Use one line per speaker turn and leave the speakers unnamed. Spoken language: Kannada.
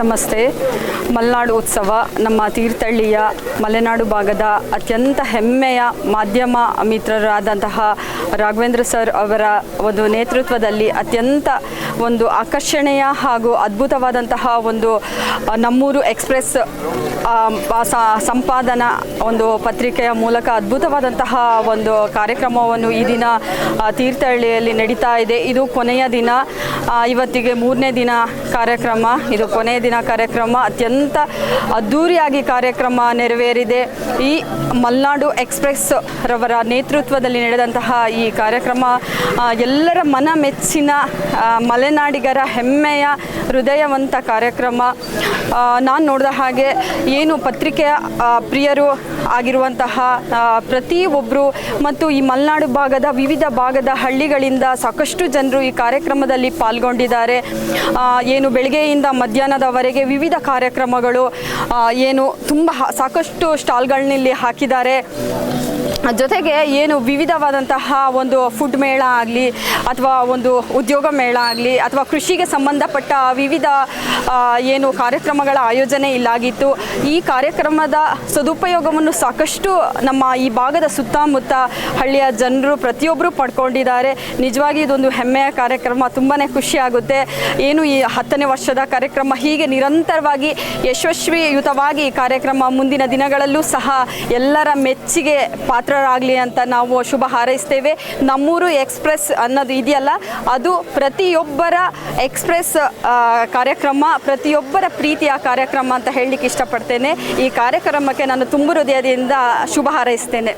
ನಮಸ್ತೆ. ಮಲೆನಾಡು ಉತ್ಸವ ನಮ್ಮ ತೀರ್ಥಹಳ್ಳಿಯ ಮಲೆನಾಡು ಭಾಗದ ಅತ್ಯಂತ ಹೆಮ್ಮೆಯ ಮಾಧ್ಯಮ ಮಿತ್ರರಾದಂತಹ ರಾಘವೇಂದ್ರ ಸರ್ ಅವರ ಒಂದು ನೇತೃತ್ವದಲ್ಲಿ ಅತ್ಯಂತ ಒಂದು ಆಕರ್ಷಣೀಯ ಹಾಗೂ ಅದ್ಭುತವಾದಂತಹ ಒಂದು ನಮ್ಮೂರು ಎಕ್ಸ್‌ಪ್ರೆಸ್ ಸಂಪಾದನಾ ಒಂದು ಪತ್ರಿಕೆಯ ಮೂಲಕ ಅದ್ಭುತವಾದಂತಹ ಒಂದು ಕಾರ್ಯಕ್ರಮವನ್ನು ಈ ದಿನ ತೀರ್ಥಹಳ್ಳಿಯಲ್ಲಿ ನಡೀತಾ ಇದೆ. ಇದು ಕೊನೆಯ ದಿನ, ಇವತ್ತಿಗೆ 3ನೇ ದಿನ ಕಾರ್ಯಕ್ರಮ. ಇದು ಕೊನೆಯ ದಿನ ಕಾರ್ಯಕ್ರಮ. ಅತ್ಯಂತ ಅದ್ಧೂರಿಯಾಗಿ ಕಾರ್ಯಕ್ರಮ ನೆರವೇರಿದೆ. ಈ ಮಲೆನಾಡು ಎಕ್ಸ್‌ಪ್ರೆಸ್ ರವರ ನೇತೃತ್ವದಲ್ಲಿ ನಡೆದಂತಹ ಈ ಕಾರ್ಯಕ್ರಮ ಎಲ್ಲರ ಮನ ಮೆಚ್ಚಿನ ಮಲೆನಾಡಿಗರ ಹೆಮ್ಮೆಯ ಹೃದಯವಂತ ಕಾರ್ಯಕ್ರಮ. ನಾನು ನೋಡಿದ ಹಾಗೆ ಏನು ಪತ್ರಿಕೆಯ ಪ್ರಿಯರು ಆಗಿರುವಂತಹ ಪ್ರತಿಯೊಬ್ಬರು ಮತ್ತು ಈ ಮಲೆನಾಡು ಭಾಗದ ವಿವಿಧ ಭಾಗದ ಹಳ್ಳಿಗಳಿಂದ ಸಾಕಷ್ಟು ಜನರು ಈ ಕಾರ್ಯಕ್ರಮದಲ್ಲಿ ಪಾಲ್ಗೊಂಡಿದ್ದಾರೆ. ಏನು ಬೆಳಗ್ಗೆಯಿಂದ ಮಧ್ಯಾಹ್ನದವರೆಗೆ ವಿವಿಧ ಕಾರ್ಯಕ್ರಮಗಳು ಏನು ತುಂಬ ಸಾಕಷ್ಟು ಸ್ಟಾಲ್ಗಳನ್ನಿಲ್ಲಿ ಹಾಕಿದ್ದಾರೆ. ಜೊತೆಗೆ ಏನು ವಿವಿಧವಾದಂತಹ ಒಂದು ಫುಡ್ ಮೇಳ ಆಗಲಿ ಅಥವಾ ಒಂದು ಉದ್ಯೋಗ ಮೇಳ ಆಗಲಿ ಅಥವಾ ಕೃಷಿಗೆ ಸಂಬಂಧಪಟ್ಟ ವಿವಿಧ ಏನು ಕಾರ್ಯಕ್ರಮಗಳ ಆಯೋಜನೆ ಇಲ್ಲಾಗಿತ್ತು. ಈ ಕಾರ್ಯಕ್ರಮದ ಸದುಪಯೋಗವನ್ನು ಸಾಕಷ್ಟು ನಮ್ಮ ಈ ಭಾಗದ ಸುತ್ತಮುತ್ತ ಹಳ್ಳಿಯ ಜನರು ಪ್ರತಿಯೊಬ್ಬರು ಪಡ್ಕೊಂಡಿದ್ದಾರೆ. ನಿಜವಾಗಿ ಇದೊಂದು ಹೆಮ್ಮೆಯ ಕಾರ್ಯಕ್ರಮ. ತುಂಬಾ ಖುಷಿಯಾಗುತ್ತೆ. ಏನು ಈ 10ನೇ ವರ್ಷದ ಕಾರ್ಯಕ್ರಮ ಹೀಗೆ ನಿರಂತರವಾಗಿ ಯಶಸ್ವಿಯುತವಾಗಿ ಈ ಕಾರ್ಯಕ್ರಮ ಮುಂದಿನ ದಿನಗಳಲ್ಲೂ ಸಹ ಎಲ್ಲರ ಮೆಚ್ಚುಗೆ ಪಾತ್ರರಾಗಲಿ ಅಂತ ನಾವು ಶುಭ ಹಾರೈಸ್ತೇವೆ. ನಮ್ಮೂರು ಎಕ್ಸ್‌ಪ್ರೆಸ್ ಅನ್ನೋದು ಇದೆಯಲ್ಲ, ಅದು ಪ್ರತಿಯೊಬ್ಬರ ಎಕ್ಸ್‌ಪ್ರೆಸ್ ಕಾರ್ಯಕ್ರಮ, ಪ್ರತಿಯೊಬ್ಬರ ಪ್ರೀತಿಯ ಕಾರ್ಯಕ್ರಮ ಅಂತ ಹೇಳಲಿಕ್ಕೆ ಇಷ್ಟಪಡ್ತೇನೆ. ಈ ಕಾರ್ಯಕ್ರಮಕ್ಕೆ ನಾನು ತುಂಬ ಹೃದಯದಿಂದ ಶುಭ ಹಾರೈಸ್ತೇನೆ.